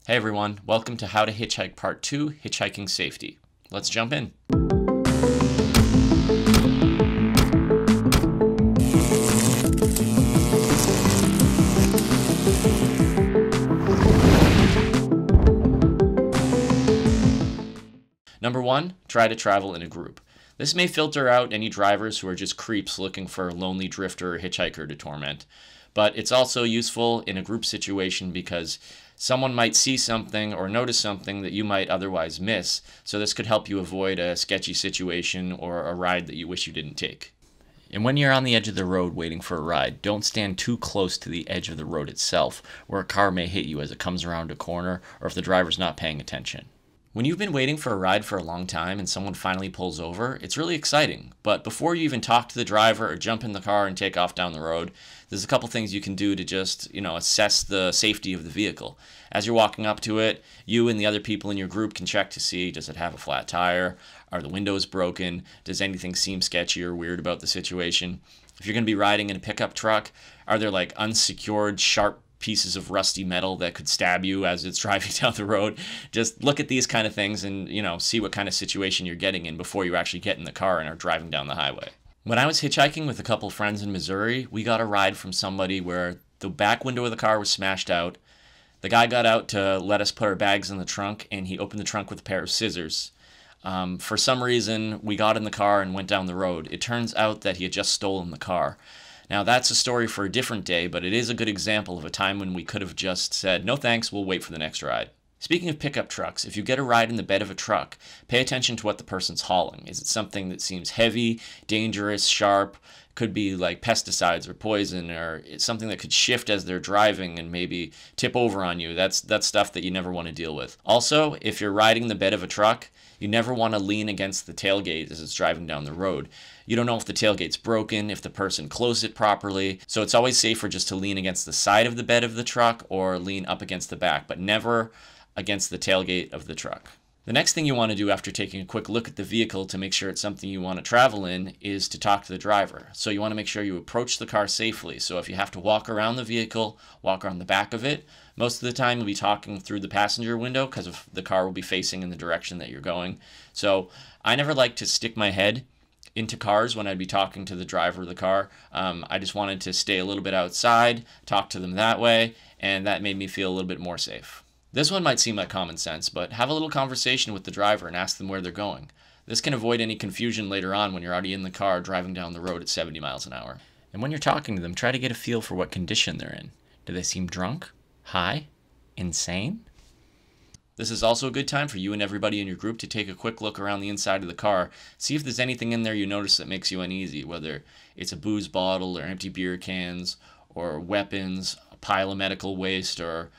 Hey everyone, welcome to How to Hitchhike Part 2, Hitchhiking Safety. Let's jump in. Number 1, try to travel in a group. This may filter out any drivers who are just creeps looking for a lonely drifter or hitchhiker to torment, but it's also useful in a group situation because someone might see something or notice something that you might otherwise miss, so this could help you avoid a sketchy situation or a ride that you wish you didn't take. And when you're on the edge of the road waiting for a ride, don't stand too close to the edge of the road itself, where a car may hit you as it comes around a corner or if the driver's not paying attention. When you've been waiting for a ride for a long time and someone finally pulls over, it's really exciting. But before you even talk to the driver or jump in the car and take off down the road, there's a couple things you can do to just, assess the safety of the vehicle. As you're walking up to it, you and the other people in your group can check to see, does it have a flat tire? Are the windows broken? Does anything seem sketchy or weird about the situation? If you're going to be riding in a pickup truck, are there like unsecured, sharp pieces of rusty metal that could stab you as it's driving down the road? Just look at these kind of things and, see what kind of situation you're getting in before you actually get in the car and are driving down the highway. When I was hitchhiking with a couple friends in Missouri, we got a ride from somebody where the back window of the car was smashed out. The guy got out to let us put our bags in the trunk, and he opened the trunk with a pair of scissors. For some reason, we got in the car and went down the road. It turns out that he had just stolen the car. Now, that's a story for a different day, but it is a good example of a time when we could have just said, no thanks, we'll wait for the next ride. Speaking of pickup trucks, if you get a ride in the bed of a truck, pay attention to what the person's hauling. Is it something that seems heavy, dangerous, sharp? Could be like pesticides or poison, or it's something that could shift as they're driving and maybe tip over on you. That's stuff that you never want to deal with. Also, if you're riding the bed of a truck, you never want to lean against the tailgate as it's driving down the road. You don't know if the tailgate's broken, if the person closed it properly, so it's always safer just to lean against the side of the bed of the truck or lean up against the back, but never against the tailgate of the truck. The next thing you want to do after taking a quick look at the vehicle to make sure it's something you want to travel in is to talk to the driver. So you want to make sure you approach the car safely. So if you have to walk around the vehicle, walk around the back of it, most of the time you'll be talking through the passenger window because the car will be facing in the direction that you're going. So I never like to stick my head into cars when I'd be talking to the driver of the car. I just wanted to stay a little bit outside, talk to them that way, and that made me feel a little bit more safe. This one might seem like common sense, but have a little conversation with the driver and ask them where they're going. This can avoid any confusion later on when you're already in the car driving down the road at 70 miles an hour. And when you're talking to them, try to get a feel for what condition they're in. Do they seem drunk? High? Insane? This is also a good time for you and everybody in your group to take a quick look around the inside of the car. See if there's anything in there you notice that makes you uneasy, whether it's a booze bottle or empty beer cans or weapons, a pile of medical waste, or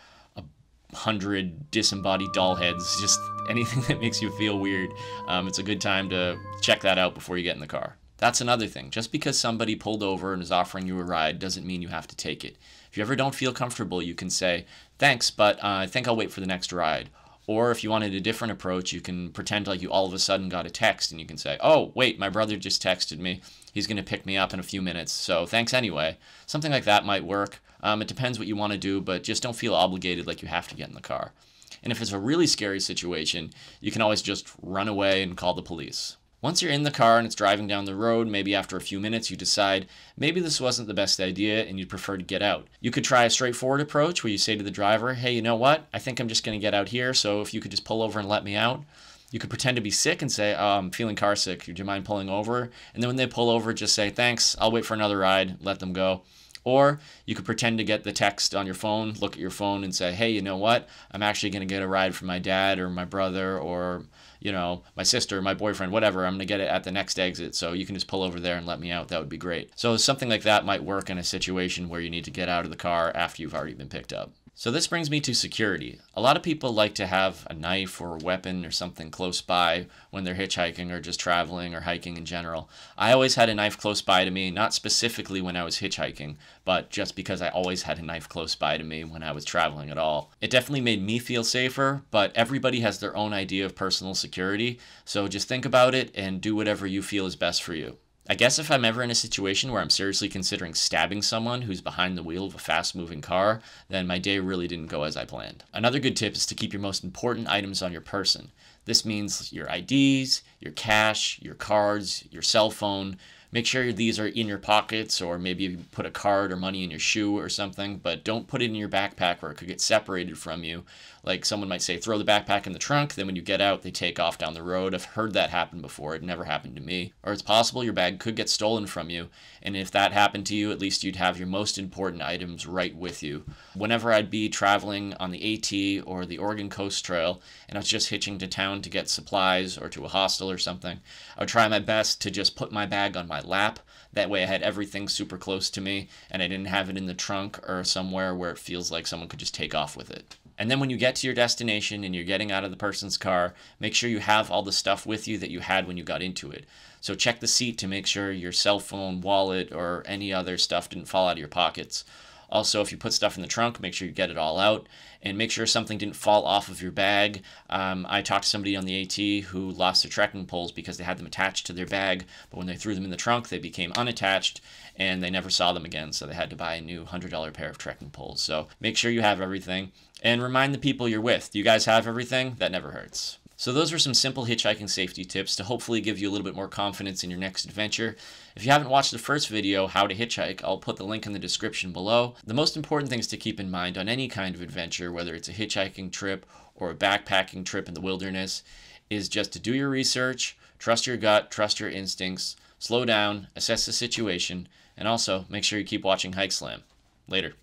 100 disembodied doll heads, just anything that makes you feel weird. It's a good time to check that out before you get in the car. That's another thing. Just because somebody pulled over and is offering you a ride doesn't mean you have to take it. If you ever don't feel comfortable, you can say, thanks, but I think I'll wait for the next ride. Or if you wanted a different approach, you can pretend like you all of a sudden got a text and you can say, oh, wait, my brother just texted me. He's going to pick me up in a few minutes, so thanks anyway. Something like that might work. It depends what you want to do, but just don't feel obligated like you have to get in the car. And if it's a really scary situation, you can always just run away and call the police. Once you're in the car and it's driving down the road, maybe after a few minutes you decide maybe this wasn't the best idea and you'd prefer to get out. You could try a straightforward approach where you say to the driver, hey, you know what? I think I'm just going to get out here, so if you could just pull over and let me out. You could pretend to be sick and say, oh, I'm feeling car sick. Do you mind pulling over? And then when they pull over, just say, thanks, I'll wait for another ride, let them go. Or you could pretend to get the text on your phone, look at your phone and say, hey, you know what? I'm actually going to get a ride from my dad or my brother or, my sister, my boyfriend, whatever. I'm going to get it at the next exit, so you can just pull over there and let me out. That would be great. So something like that might work in a situation where you need to get out of the car after you've already been picked up. So this brings me to security. A lot of people like to have a knife or a weapon or something close by when they're hitchhiking or just traveling or hiking in general. I always had a knife close by to me, not specifically when I was hitchhiking, but just because I always had a knife close by to me when I was traveling at all. It definitely made me feel safer, but everybody has their own idea of personal security, so just think about it and do whatever you feel is best for you. I guess if I'm ever in a situation where I'm seriously considering stabbing someone who's behind the wheel of a fast-moving car, then my day really didn't go as I planned. Another good tip is to keep your most important items on your person. This means your IDs, your cash, your cards, your cell phone. Make sure these are in your pockets, or maybe you put a card or money in your shoe or something, but don't put it in your backpack where it could get separated from you. Like someone might say, throw the backpack in the trunk, then when you get out, they take off down the road. I've heard that happen before. It never happened to me. Or it's possible your bag could get stolen from you, and if that happened to you, at least you'd have your most important items right with you. Whenever I'd be traveling on the AT or the Oregon Coast Trail, and I was just hitching to town to get supplies or to a hostel or something, I would try my best to just put my bag on my lap. That way I had everything super close to me, and I didn't have it in the trunk or somewhere where it feels like someone could just take off with it. And then when you get to your destination and you're getting out of the person's car, make sure you have all the stuff with you that you had when you got into it. So check the seat to make sure your cell phone, wallet, or any other stuff didn't fall out of your pockets. Also, if you put stuff in the trunk, make sure you get it all out, and make sure something didn't fall off of your bag. I talked to somebody on the AT who lost their trekking poles because they had them attached to their bag, but when they threw them in the trunk, they became unattached, and they never saw them again, so they had to buy a new $100 pair of trekking poles. So make sure you have everything, and remind the people you're with. Do you guys have everything? That never hurts. So those were some simple hitchhiking safety tips to hopefully give you a little bit more confidence in your next adventure. If you haven't watched the first video, How to Hitchhike, I'll put the link in the description below. The most important things to keep in mind on any kind of adventure, whether it's a hitchhiking trip or a backpacking trip in the wilderness, is just to do your research, trust your gut, trust your instincts, slow down, assess the situation, and also make sure you keep watching Hike Slam. Later.